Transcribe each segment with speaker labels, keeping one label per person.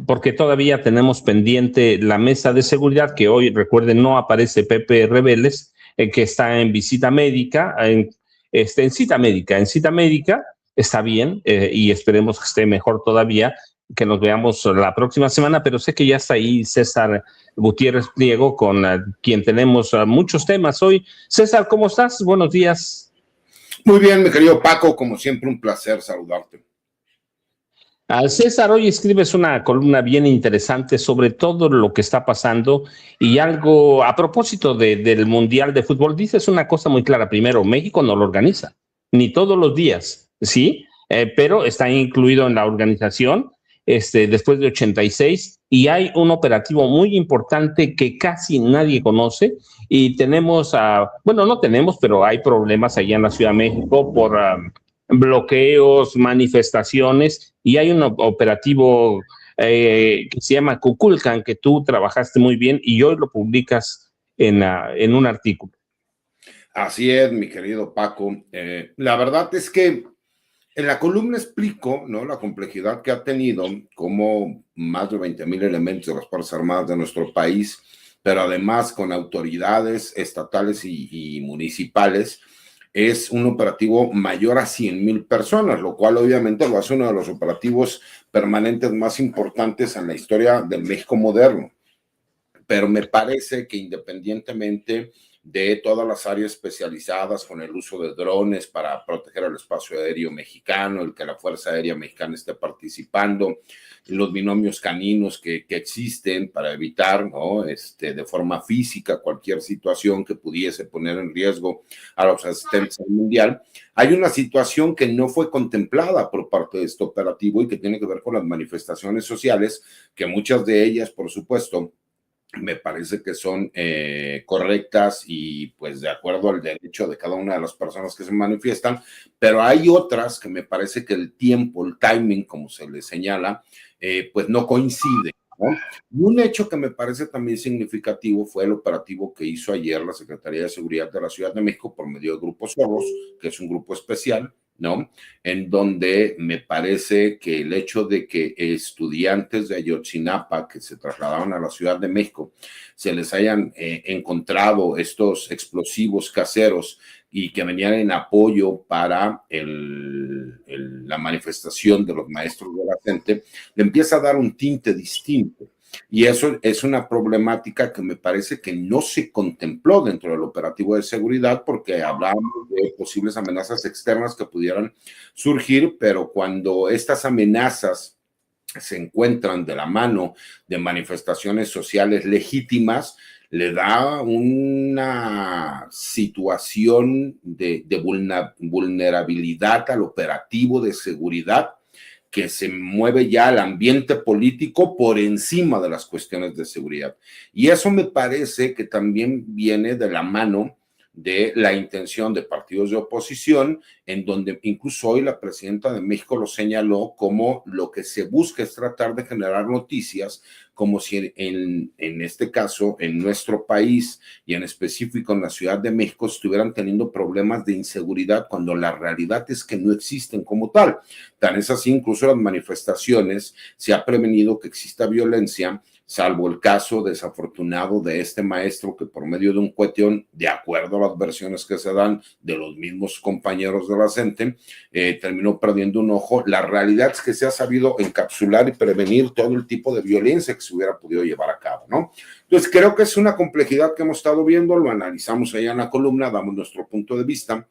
Speaker 1: porque todavía tenemos pendiente la mesa de seguridad, que hoy, recuerden, no aparece Pepe Rebeles, que está en visita médica, en cita médica, está bien, y esperemos que esté mejor todavía, que nos veamos la próxima semana, pero sé que ya está ahí César Gutiérrez Pliego, con quien tenemos muchos temas hoy. César, ¿cómo estás? Buenos días.
Speaker 2: Muy bien, mi querido Paco, como siempre un placer saludarte.
Speaker 1: César, hoy escribes una columna bien interesante sobre todo lo que está pasando y algo a propósito del Mundial de Fútbol. Dices una cosa muy clara. Primero, México no lo organiza, ni todos los días, ¿sí? Pero está incluido en la organización después de 86 y hay un operativo muy importante que casi nadie conoce y tenemos, bueno, no tenemos, pero hay problemas allá en la Ciudad de México por bloqueos, manifestaciones, y hay un operativo que se llama Kukulkan, que tú trabajaste muy bien y hoy lo publicas en un artículo.
Speaker 2: Así es, mi querido Paco. La verdad es que en la columna explico, ¿no?, la complejidad que ha tenido, como más de 20,000 elementos de las Fuerzas Armadas de nuestro país, pero además con autoridades estatales y municipales, es un operativo mayor a 100,000 personas, lo cual obviamente lo hace uno de los operativos permanentes más importantes en la historia del México moderno. Pero me parece que independientemente de todas las áreas especializadas con el uso de drones para proteger el espacio aéreo mexicano, el que la Fuerza Aérea Mexicana esté participando, los binomios caninos que existen para evitar, ¿no?, de forma física cualquier situación que pudiese poner en riesgo a los asistentes al Mundial, hay una situación que no fue contemplada por parte de este operativo y que tiene que ver con las manifestaciones sociales, que muchas de ellas, por supuesto, me parece que son correctas y pues de acuerdo al derecho de cada una de las personas que se manifiestan, pero hay otras que me parece que el tiempo, el timing, como se le señala, pues no coincide, ¿no? Y un hecho que me parece también significativo fue el operativo que hizo ayer la Secretaría de Seguridad de la Ciudad de México por medio de Grupo Zorros, que es un grupo especial, ¿no?, en donde me parece que el hecho de que estudiantes de Ayotzinapa que se trasladaban a la Ciudad de México se les hayan encontrado estos explosivos caseros y que venían en apoyo para la manifestación de los maestros de la gente, le empieza a dar un tinte distinto. Y eso es una problemática que me parece que no se contempló dentro del operativo de seguridad porque hablábamos de posibles amenazas externas que pudieran surgir, pero cuando estas amenazas se encuentran de la mano de manifestaciones sociales legítimas, le da una situación de vulnerabilidad al operativo de seguridad que se mueve ya al ambiente político por encima de las cuestiones de seguridad. Y eso me parece que también viene de la mano de la intención de partidos de oposición, en donde incluso hoy la presidenta de México lo señaló como lo que se busca es tratar de generar noticias, como si en este caso, en nuestro país y en específico en la Ciudad de México, estuvieran teniendo problemas de inseguridad, cuando la realidad es que no existen como tal. Tan es así, incluso las manifestaciones, se ha prevenido que exista violencia, salvo el caso desafortunado de este maestro que por medio de un cuetión, de acuerdo a las versiones que se dan de los mismos compañeros de la CENTE, terminó perdiendo un ojo. La realidad es que se ha sabido encapsular y prevenir todo el tipo de violencia que se hubiera podido llevar a cabo, ¿no? Entonces creo que es una complejidad que hemos estado viendo, lo analizamos allá en la columna, damos nuestro punto de vista,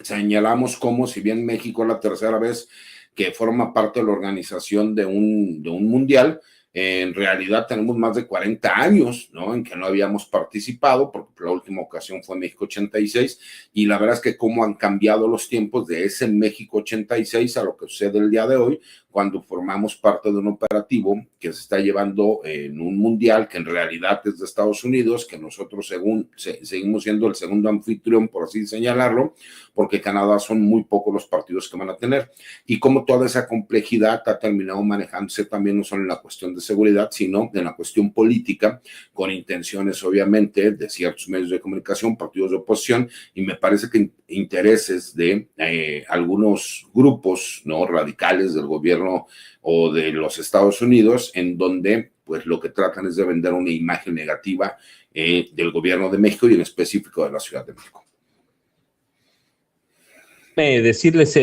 Speaker 2: señalamos cómo, si bien México es la tercera vez que forma parte de la organización de un mundial, en realidad tenemos más de 40 años, ¿no?, en que no habíamos participado, porque la última ocasión fue México 86, y la verdad es que cómo han cambiado los tiempos de ese México 86 a lo que sucede el día de hoy, cuando formamos parte de un operativo que se está llevando en un mundial que en realidad es de Estados Unidos, que nosotros seguimos siendo el segundo anfitrión, por así señalarlo, porque Canadá son muy pocos los partidos que van a tener, y como toda esa complejidad ha terminado manejándose también no solo en la cuestión de seguridad, sino en la cuestión política, con intenciones obviamente de ciertos medios de comunicación, partidos de oposición, y me parece que intereses de algunos grupos, ¿no?, radicales del gobierno gobierno o de los Estados Unidos, en donde pues lo que tratan es de vender una imagen negativa del gobierno de México y en específico de la Ciudad de México.
Speaker 1: Decirles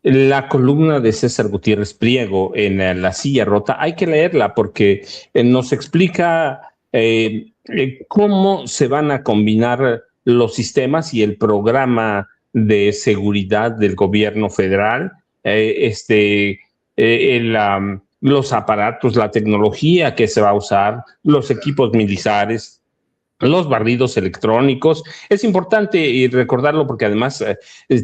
Speaker 1: la columna de César Gutiérrez Priego en La Silla Rota, hay que leerla porque nos explica cómo se van a combinar los sistemas y el programa de seguridad del gobierno federal, los aparatos, la tecnología que se va a usar, los equipos militares, los barridos electrónicos. Es importante y recordarlo porque además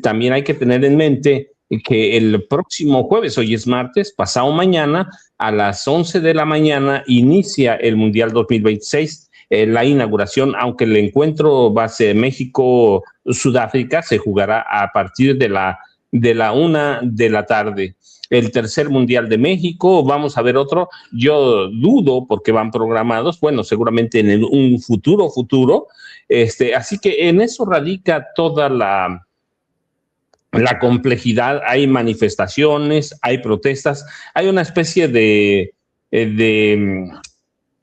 Speaker 1: también hay que tener en mente que el próximo jueves, hoy es martes, pasado mañana, a las 11 de la mañana, inicia el Mundial 2026, la inauguración, aunque el encuentro va a ser México-Sudáfrica, se jugará a partir de la 1 de la tarde. El tercer Mundial de México, vamos a ver otro, yo dudo porque van programados, bueno, seguramente en un futuro, así que en eso radica toda la complejidad. Hay manifestaciones, hay protestas, hay una especie de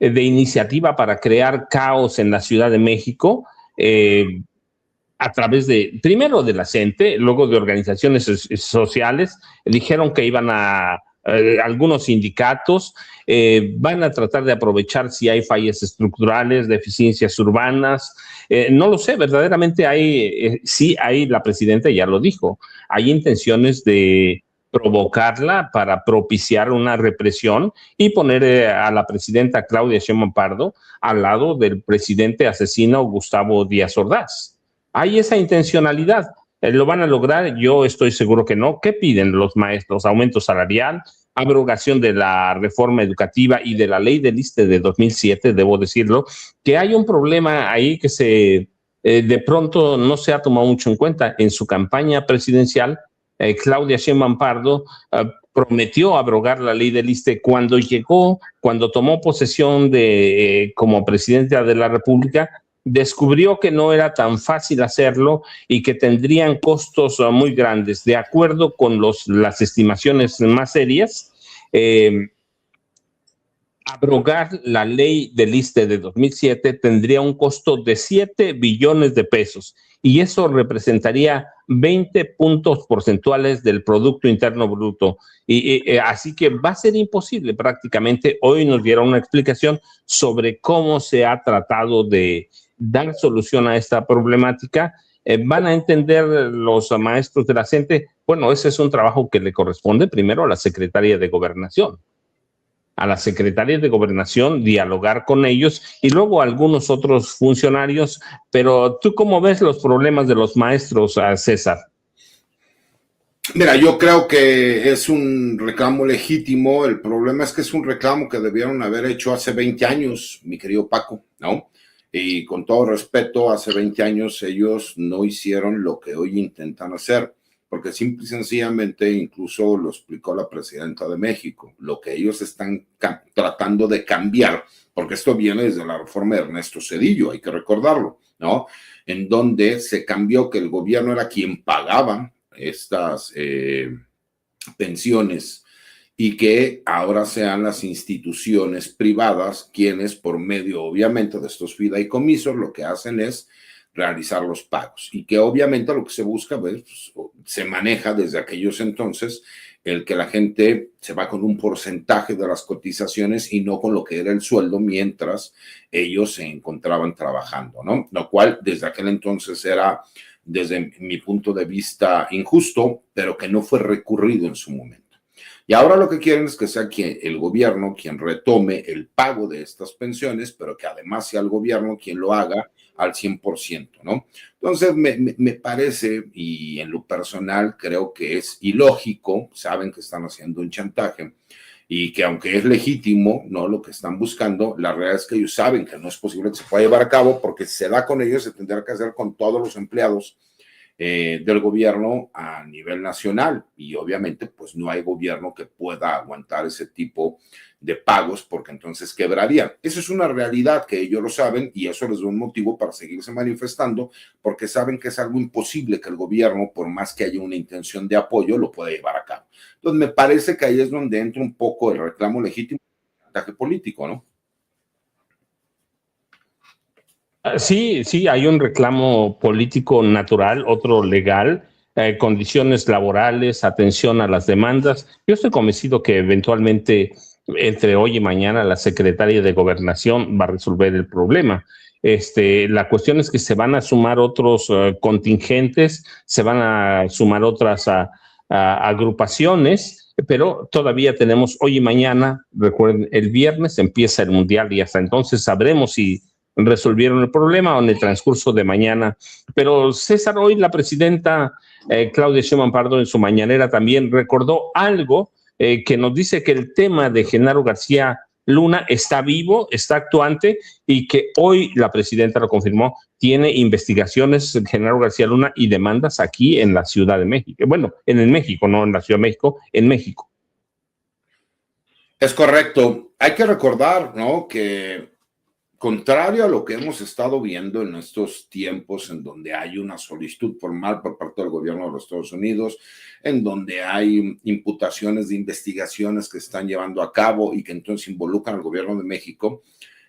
Speaker 1: iniciativa para crear caos en la Ciudad de México, a través primero de la gente, luego de organizaciones sociales. Dijeron que iban a algunos sindicatos, van a tratar de aprovechar si hay fallas estructurales, deficiencias urbanas, no lo sé, verdaderamente sí hay, la presidenta ya lo dijo, hay intenciones de provocarla para propiciar una represión y poner a la presidenta Claudia Sheinbaum Pardo al lado del presidente asesino Gustavo Díaz Ordaz. Hay esa intencionalidad. ¿Lo van a lograr? Yo estoy seguro que no. ¿Qué piden los maestros? Aumento salarial, abrogación de la reforma educativa y de la ley del ISSSTE de 2007, debo decirlo, que hay un problema ahí que de pronto no se ha tomado mucho en cuenta. En su campaña presidencial, Claudia Sheinbaum Pardo prometió abrogar la ley del ISSSTE. Cuando tomó posesión como presidenta de la República, descubrió que no era tan fácil hacerlo y que tendrían costos muy grandes. De acuerdo con las estimaciones más serias, abrogar la ley del ISSSTE de 2007 tendría un costo de 7 billones de pesos y eso representaría 20 puntos porcentuales del Producto Interno Bruto. Así que va a ser imposible prácticamente. Hoy nos dieron una explicación sobre cómo se ha tratado de dar solución a esta problemática. Van a entender los maestros de la CENTE. Bueno, ese es un trabajo que le corresponde primero a la Secretaría de Gobernación. A la Secretaría de Gobernación, dialogar con ellos y luego a algunos otros funcionarios. Pero ¿tú cómo ves los problemas de los maestros, César?
Speaker 2: Mira, yo creo que es un reclamo legítimo. El problema es que es un reclamo que debieron haber hecho hace 20 años, mi querido Paco, ¿no? Y con todo respeto, hace 20 años ellos no hicieron lo que hoy intentan hacer, porque simple y sencillamente, incluso lo explicó la presidenta de México, lo que ellos están tratando de cambiar, porque esto viene desde la reforma de Ernesto Zedillo, hay que recordarlo, ¿no? En donde se cambió que el gobierno era quien pagaba estas pensiones y que ahora sean las instituciones privadas quienes, por medio obviamente de estos fideicomisos, lo que hacen es realizar los pagos y que obviamente lo que se busca, pues, se maneja desde aquellos entonces el que la gente se va con un porcentaje de las cotizaciones y no con lo que era el sueldo mientras ellos se encontraban trabajando, ¿no? Lo cual desde aquel entonces era, desde mi punto de vista, injusto, pero que no fue recurrido en su momento. Y ahora lo que quieren es que sea el gobierno quien retome el pago de estas pensiones, pero que además sea el gobierno quien lo haga al 100%, ¿no? Entonces, me parece, y en lo personal creo que es ilógico, saben que están haciendo un chantaje, y que aunque es legítimo, ¿no? Lo que están buscando, la realidad es que ellos saben que no es posible que se pueda llevar a cabo, porque si se da con ellos, se tendrá que hacer con todos los empleados del gobierno a nivel nacional, y obviamente pues no hay gobierno que pueda aguantar ese tipo de pagos, porque entonces quebrarían. Eso es una realidad que ellos lo saben, y eso les da un motivo para seguirse manifestando, porque saben que es algo imposible que el gobierno, por más que haya una intención de apoyo, lo pueda llevar a cabo. Entonces me parece que ahí es donde entra un poco el reclamo legítimo del ataque político, ¿no?
Speaker 1: Sí, sí, hay un reclamo político natural, otro legal, condiciones laborales, atención a las demandas. Yo estoy convencido que eventualmente, entre hoy y mañana, la secretaria de Gobernación va a resolver el problema. La cuestión es que se van a sumar otros contingentes, se van a sumar otras agrupaciones, pero todavía tenemos hoy y mañana. Recuerden, el viernes empieza el Mundial y hasta entonces sabremos si resolvieron el problema o en el transcurso de mañana. Pero César, hoy la presidenta Claudia Sheinbaum Pardo en su mañanera también recordó algo que nos dice que el tema de Genaro García Luna está vivo, está actuante, y que hoy la presidenta lo confirmó, tiene investigaciones Genaro García Luna y demandas aquí en la Ciudad de México. Bueno, en el México, no en la Ciudad de México, en México.
Speaker 2: Es correcto. Hay que recordar, ¿no?, que contrario a lo que hemos estado viendo en estos tiempos, en donde hay una solicitud formal por parte del gobierno de los Estados Unidos, en donde hay imputaciones de investigaciones que están llevando a cabo y que entonces involucran al gobierno de México,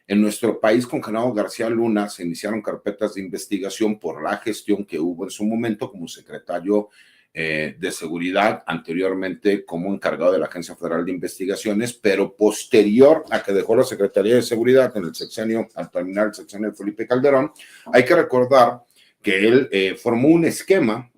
Speaker 2: en nuestro país con Genaro García Luna se iniciaron carpetas de investigación por la gestión que hubo en su momento como secretario de Seguridad, anteriormente como encargado de la Agencia Federal de Investigaciones, pero posterior a que dejó la Secretaría de Seguridad en el sexenio, al terminar el sexenio de Felipe Calderón. Hay que recordar que él formó un esquema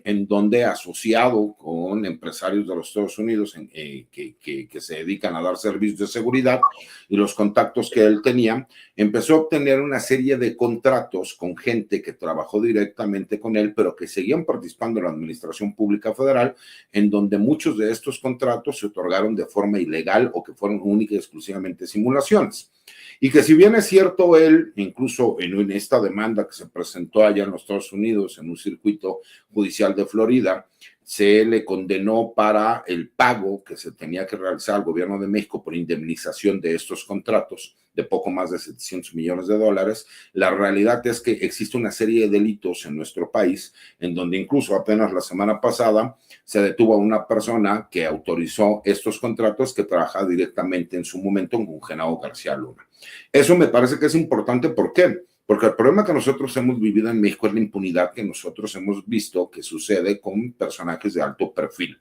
Speaker 2: en donde, asociado con empresarios de los Estados Unidos que se dedican a dar servicios de seguridad, y los contactos que él tenía, empezó a obtener una serie de contratos con gente que trabajó directamente con él, pero que seguían participando en la Administración Pública Federal, en donde muchos de estos contratos se otorgaron de forma ilegal o que fueron única y exclusivamente simulaciones. Y que si bien es cierto, él, incluso en esta demanda que se presentó allá en los Estados Unidos, en un circuito judicial de Florida, se le condenó para el pago que se tenía que realizar al gobierno de México por indemnización de estos contratos de poco más de $700 millones. La realidad es que existe una serie de delitos en nuestro país, en donde incluso apenas la semana pasada se detuvo a una persona que autorizó estos contratos, que trabajaba directamente en su momento con Genaro García Luna. Eso me parece que es importante. ¿Por qué? Porque el problema que nosotros hemos vivido en México es la impunidad que nosotros hemos visto que sucede con personajes de alto perfil,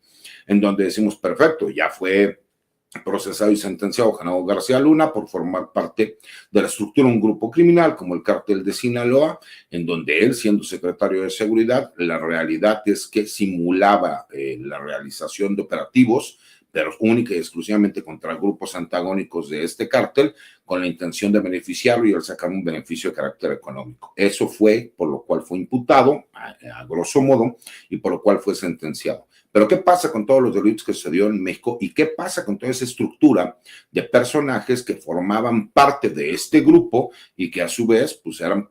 Speaker 2: en donde decimos, perfecto, ya fue procesado y sentenciado Genaro García Luna por formar parte de la estructura de un grupo criminal como el Cártel de Sinaloa, en donde él, siendo secretario de Seguridad, la realidad es que simulaba la realización de operativos, pero única y exclusivamente contra grupos antagónicos de este cártel, con la intención de beneficiarlo y él sacar un beneficio de carácter económico. Eso fue por lo cual fue imputado, a grosso modo, y por lo cual fue sentenciado. Pero ¿qué pasa con todos los delitos que se dio en México? ¿Y qué pasa con toda esa estructura de personajes que formaban parte de este grupo y que a su vez pues eran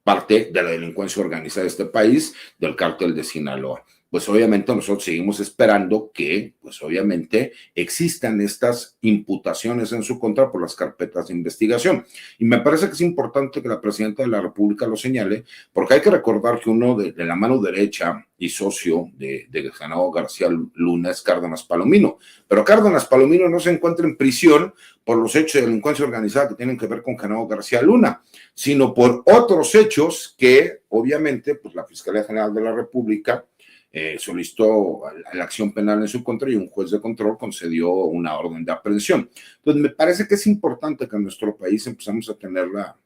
Speaker 2: parte de la delincuencia organizada de este país, del Cártel de Sinaloa? Pues obviamente nosotros seguimos esperando que, pues obviamente, existan estas imputaciones en su contra por las carpetas de investigación. Y me parece que es importante que la presidenta de la República lo señale, porque hay que recordar que uno de la mano derecha y socio de Genaro García Luna es Cárdenas Palomino. Pero Cárdenas Palomino no se encuentra en prisión por los hechos de delincuencia organizada que tienen que ver con Genaro García Luna, sino por otros hechos que, obviamente, pues la Fiscalía General de la República solicitó la acción penal en su contra y un juez de control concedió una orden de aprehensión. Entonces, me parece que es importante que en nuestro país empezamos a tener la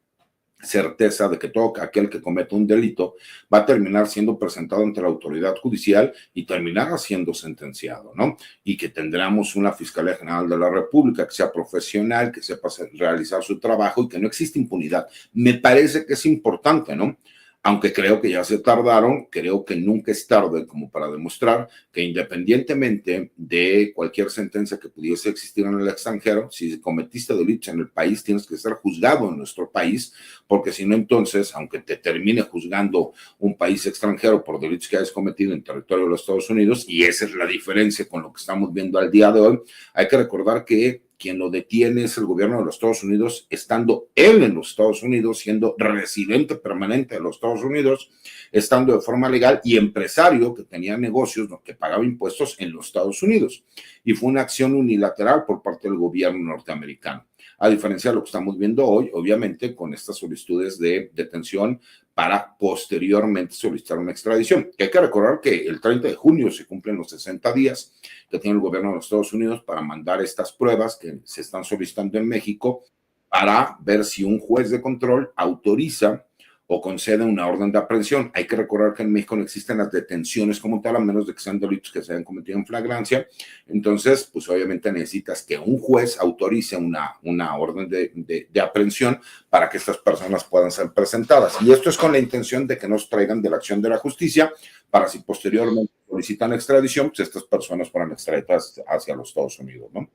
Speaker 2: certeza de que todo aquel que cometa un delito va a terminar siendo presentado ante la autoridad judicial y terminará siendo sentenciado, ¿no? Y que tendremos una Fiscalía General de la República que sea profesional, que sepa realizar su trabajo y que no existe impunidad. Me parece que es importante, ¿no? Aunque creo que ya se tardaron, creo que nunca es tarde como para demostrar que independientemente de cualquier sentencia que pudiese existir en el extranjero, si cometiste delitos en el país, tienes que ser juzgado en nuestro país, porque si no, entonces, aunque te termine juzgando un país extranjero por delitos que hayas cometido en territorio de los Estados Unidos, y esa es la diferencia con lo que estamos viendo al día de hoy, hay que recordar que quien lo detiene es el gobierno de los Estados Unidos, estando él en los Estados Unidos, siendo residente permanente de los Estados Unidos, estando de forma legal y empresario que tenía negocios, que pagaba impuestos en los Estados Unidos. Y fue una acción unilateral por parte del gobierno norteamericano. A diferencia de lo que estamos viendo hoy, obviamente, con estas solicitudes de detención para posteriormente solicitar una extradición. Que hay que recordar que el 30 de junio se cumplen los 60 días que tiene el gobierno de los Estados Unidos para mandar estas pruebas que se están solicitando en México para ver si un juez de control autoriza o concede una orden de aprehensión. Hay que recordar que en México no existen las detenciones como tal, a menos de que sean delitos que se hayan cometido en flagrancia. Entonces, pues obviamente necesitas que un juez autorice una orden de aprehensión para que estas personas puedan ser presentadas. Y esto es con la intención de que nos traigan de la acción de la justicia para si posteriormente solicitan extradición, pues estas personas fueran extraditadas hacia los Estados Unidos, ¿no?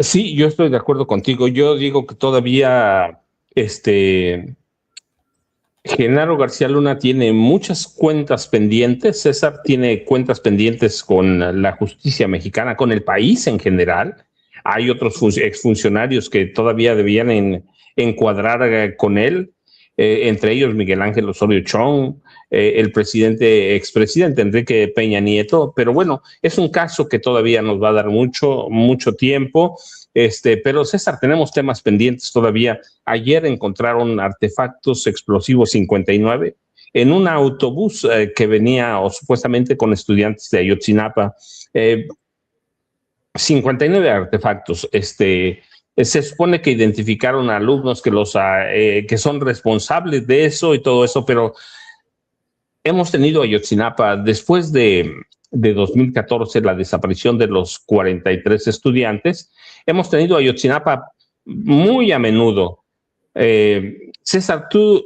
Speaker 1: Sí, yo estoy de acuerdo contigo. Yo digo que todavía Genaro García Luna tiene muchas cuentas pendientes. César tiene cuentas pendientes con la justicia mexicana, con el país en general. Hay otros exfuncionarios que todavía debían encuadrar con él, entre ellos Miguel Ángel Osorio Chong, el expresidente Enrique Peña Nieto. Pero bueno, es un caso que todavía nos va a dar mucho tiempo. Pero César, tenemos temas pendientes todavía. Ayer encontraron artefactos explosivos 59 en un autobús que venía o supuestamente con estudiantes de Ayotzinapa. 59 artefactos. Se supone que identificaron a alumnos que son responsables de eso y todo eso, pero hemos tenido Ayotzinapa después de 2014, la desaparición de los 43 estudiantes. Hemos tenido Ayotzinapa muy a menudo. César, ¿tú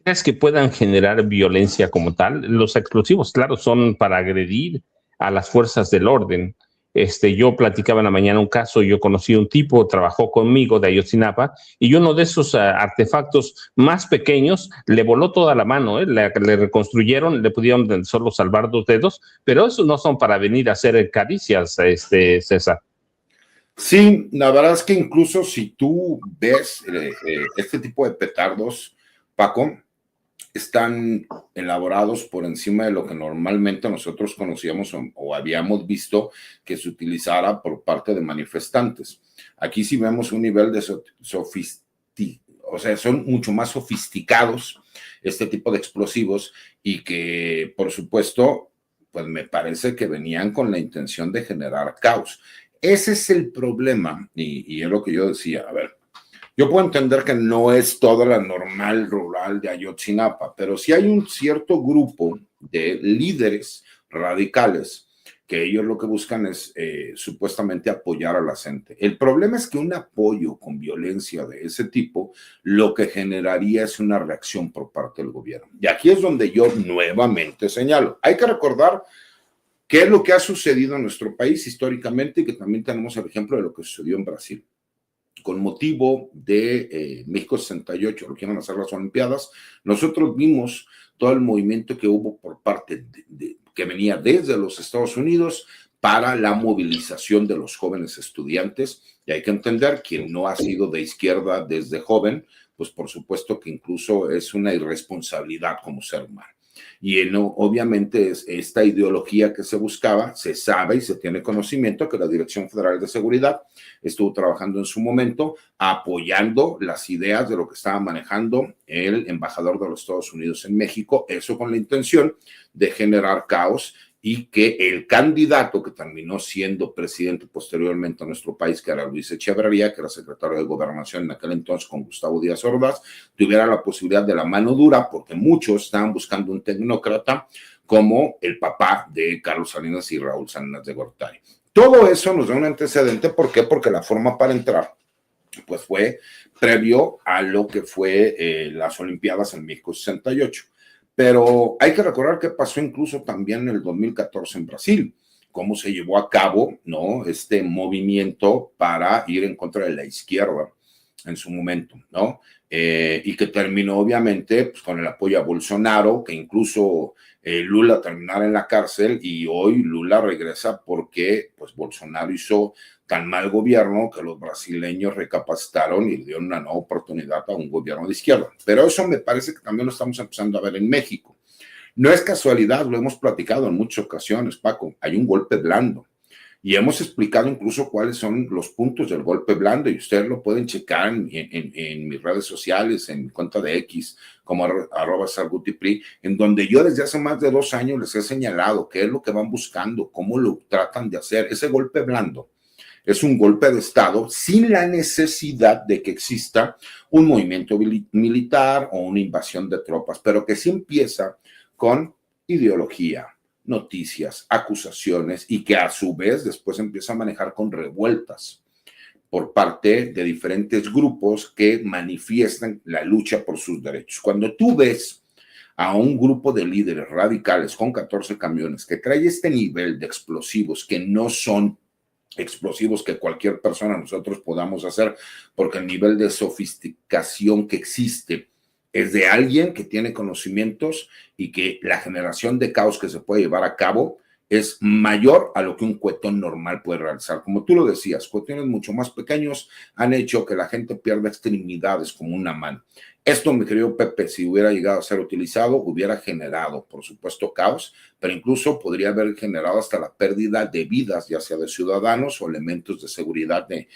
Speaker 1: crees que puedan generar violencia como tal? Los explosivos, claro, son para agredir a las fuerzas del orden. Yo platicaba en la mañana un caso, yo conocí un tipo, trabajó conmigo de Ayotzinapa, y uno de esos artefactos más pequeños le voló toda la mano, le reconstruyeron, le pudieron solo salvar 2 dedos, pero esos no son para venir a hacer caricias, César.
Speaker 2: Sí, la verdad es que incluso si tú ves este tipo de petardos, Paco, están elaborados por encima de lo que normalmente nosotros conocíamos o habíamos visto que se utilizara por parte de manifestantes. Aquí sí vemos un nivel de o sea, son mucho más sofisticados este tipo de explosivos y que, por supuesto, pues me parece que venían con la intención de generar caos. Ese es el problema y es lo que yo decía, a ver, yo puedo entender que no es toda la normal rural de Ayotzinapa, pero sí hay un cierto grupo de líderes radicales que ellos lo que buscan es supuestamente apoyar a la gente. El problema es que un apoyo con violencia de ese tipo lo que generaría es una reacción por parte del gobierno. Y aquí es donde yo nuevamente señalo. Hay que recordar qué es lo que ha sucedido en nuestro país históricamente y que también tenemos el ejemplo de lo que sucedió en Brasil. Con motivo de México 68, lo que iban a hacer las Olimpiadas, nosotros vimos todo el movimiento que hubo por parte que venía desde los Estados Unidos para la movilización de los jóvenes estudiantes. Y hay que entender, quien no ha sido de izquierda desde joven, pues por supuesto que incluso es una irresponsabilidad como ser humano. Y obviamente esta ideología que se buscaba, se sabe y se tiene conocimiento que la Dirección Federal de Seguridad estuvo trabajando en su momento apoyando las ideas de lo que estaba manejando el embajador de los Estados Unidos en México, eso con la intención de generar caos y que el candidato que terminó siendo presidente posteriormente a nuestro país, que era Luis Echeverría, que era secretario de Gobernación en aquel entonces con Gustavo Díaz Ordaz, tuviera la posibilidad de la mano dura, porque muchos estaban buscando un tecnócrata como el papá de Carlos Salinas y Raúl Salinas de Gortari. Todo eso nos da un antecedente, ¿por qué? Porque la forma para entrar pues fue previo a lo que fue las Olimpiadas en México 68. Pero hay que recordar qué pasó incluso también en el 2014 en Brasil, cómo se llevó a cabo, ¿no?, este movimiento para ir en contra de la izquierda en su momento, ¿no? Y que terminó obviamente pues, con el apoyo a Bolsonaro, que incluso Lula terminara en la cárcel, y hoy Lula regresa porque pues Bolsonaro hizo tan mal gobierno que los brasileños recapacitaron y le dieron una nueva oportunidad a un gobierno de izquierda. Pero eso me parece que también lo estamos empezando a ver en México. No es casualidad, lo hemos platicado en muchas ocasiones, Paco, hay un golpe blando. Y hemos explicado incluso cuáles son los puntos del golpe blando, y ustedes lo pueden checar en mis redes sociales, en mi cuenta de X, como @sargutipri, en donde yo desde hace más de 2 años les he señalado qué es lo que van buscando, cómo lo tratan de hacer. Ese golpe blando es un golpe de Estado sin la necesidad de que exista un movimiento militar o una invasión de tropas, pero que sí empieza con ideología, noticias, acusaciones, y que a su vez después empieza a manejar con revueltas por parte de diferentes grupos que manifiestan la lucha por sus derechos. Cuando tú ves a un grupo de líderes radicales con 14 camiones que trae este nivel de explosivos, que no son explosivos que cualquier persona nosotros podamos hacer, porque el nivel de sofisticación que existe es de alguien que tiene conocimientos, y que la generación de caos que se puede llevar a cabo es mayor a lo que un cuetón normal puede realizar. Como tú lo decías, cuetones mucho más pequeños han hecho que la gente pierda extremidades como una mano. Esto, mi querido Pepe, si hubiera llegado a ser utilizado, hubiera generado, por supuesto, caos, pero incluso podría haber generado hasta la pérdida de vidas, ya sea de ciudadanos o elementos de seguridad de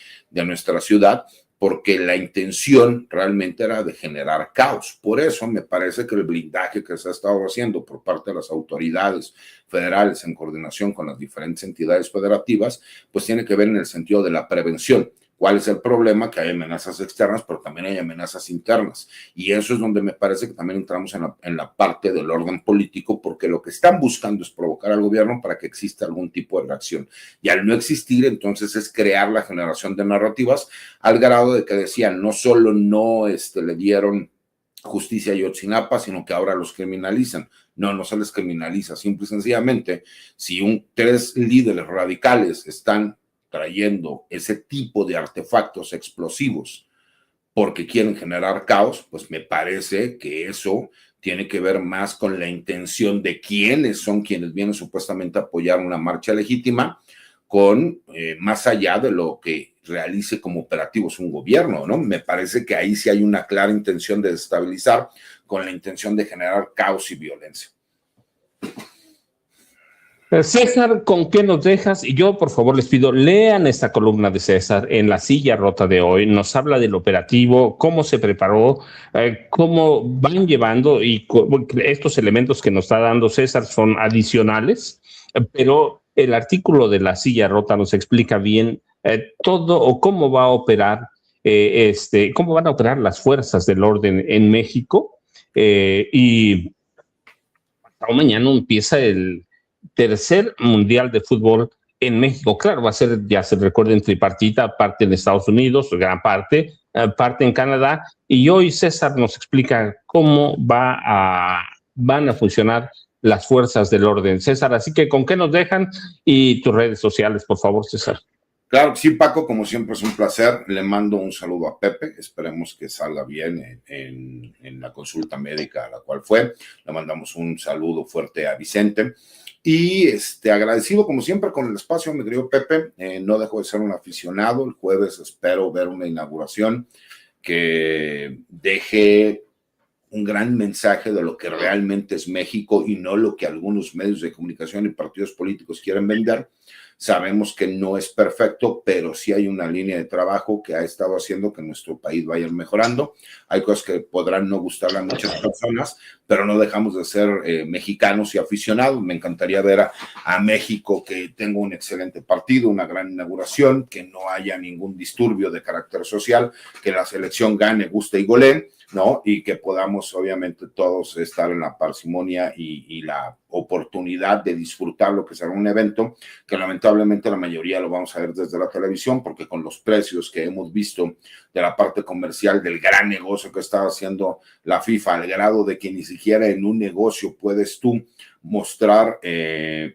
Speaker 2: nuestra ciudad, porque la intención realmente era de generar caos. Por eso me parece que el blindaje que se ha estado haciendo por parte de las autoridades federales en coordinación con las diferentes entidades federativas, pues tiene que ver en el sentido de la prevención. ¿Cuál es el problema? Que hay amenazas externas, pero también hay amenazas internas. Y eso es donde me parece que también entramos en la parte del orden político, porque lo que están buscando es provocar al gobierno para que exista algún tipo de reacción. Y al no existir, entonces es crear la generación de narrativas, al grado de que decían, no solo no le dieron justicia a Ayotzinapa, sino que ahora los criminalizan. No, no se les criminaliza. Simple y sencillamente, si 3 líderes radicales están trayendo ese tipo de artefactos explosivos porque quieren generar caos, pues me parece que eso tiene que ver más con la intención de quiénes son quienes vienen supuestamente a apoyar una marcha legítima, con más allá de lo que realice como operativos un gobierno, ¿no? Me parece que ahí sí hay una clara intención de desestabilizar, con la intención de generar caos y violencia.
Speaker 1: César, ¿con qué nos dejas? Y yo, por favor, les pido, lean esta columna de César en La Silla Rota de hoy. Nos habla del operativo, cómo se preparó, cómo van llevando, y estos elementos que nos está dando César son adicionales, pero el artículo de La Silla Rota nos explica bien todo, o cómo va a operar, cómo van a operar las fuerzas del orden en México. Y mañana empieza el tercer mundial de fútbol en México. Claro, va a ser, ya se recuerda, en tripartita, parte en Estados Unidos, gran parte, parte en Canadá, y hoy César nos explica cómo van a funcionar las fuerzas del orden. César, así que ¿con qué nos dejan? Y tus redes sociales, por favor, César.
Speaker 2: Claro, sí, Paco, como siempre es un placer. Le mando un saludo a Pepe. Esperemos que salga bien en la consulta médica a la cual fue. Le mandamos un saludo fuerte a Vicente. Y agradecido, como siempre, con el espacio, mi querido Pepe. No dejo de ser un aficionado. El jueves espero ver una inauguración que deje un gran mensaje de lo que realmente es México, y no lo que algunos medios de comunicación y partidos políticos quieren vender. Sabemos que no es perfecto, pero sí hay una línea de trabajo que ha estado haciendo que nuestro país vaya mejorando. Hay cosas que podrán no gustarle a muchas personas, pero no dejamos de ser mexicanos y aficionados. Me encantaría ver a México que tenga un excelente partido, una gran inauguración, que no haya ningún disturbio de carácter social, que la selección gane, guste y golee, ¿no? Y que podamos, obviamente, todos estar en la parsimonia y la oportunidad de disfrutar lo que será un evento que lamentablemente la mayoría lo vamos a ver desde la televisión, porque con los precios que hemos visto de la parte comercial del gran negocio que está haciendo la FIFA, al grado de que ni siquiera en un negocio puedes tú mostrar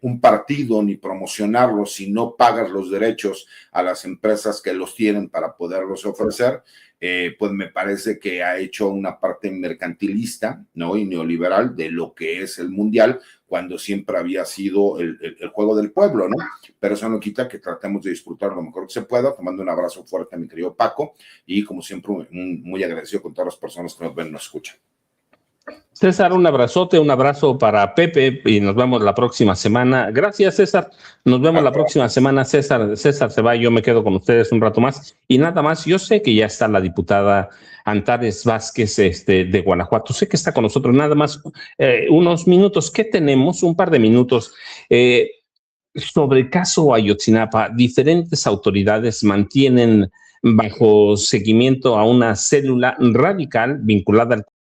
Speaker 2: un partido ni promocionarlo si no pagas los derechos a las empresas que los tienen para poderlos ofrecer. Pues me parece que ha hecho una parte mercantilista, ¿no? Y neoliberal de lo que es el mundial, cuando siempre había sido el juego del pueblo, ¿no? Pero eso no quita que tratemos de disfrutar lo mejor que se pueda. Te mando un abrazo fuerte a mi querido Paco y como siempre muy agradecido con todas las personas que nos ven y nos escuchan.
Speaker 1: César, un abrazote, un abrazo para Pepe y nos vemos la próxima semana. Gracias, César. Nos vemos la próxima semana. César se va, yo me quedo con ustedes un rato más. Y nada más, yo sé que ya está la diputada Antares Vázquez de Guanajuato. Sé que está con nosotros. Nada más unos minutos. ¿Qué tenemos? Un par de minutos. Sobre el caso Ayotzinapa, diferentes autoridades mantienen bajo seguimiento a una célula radical vinculada al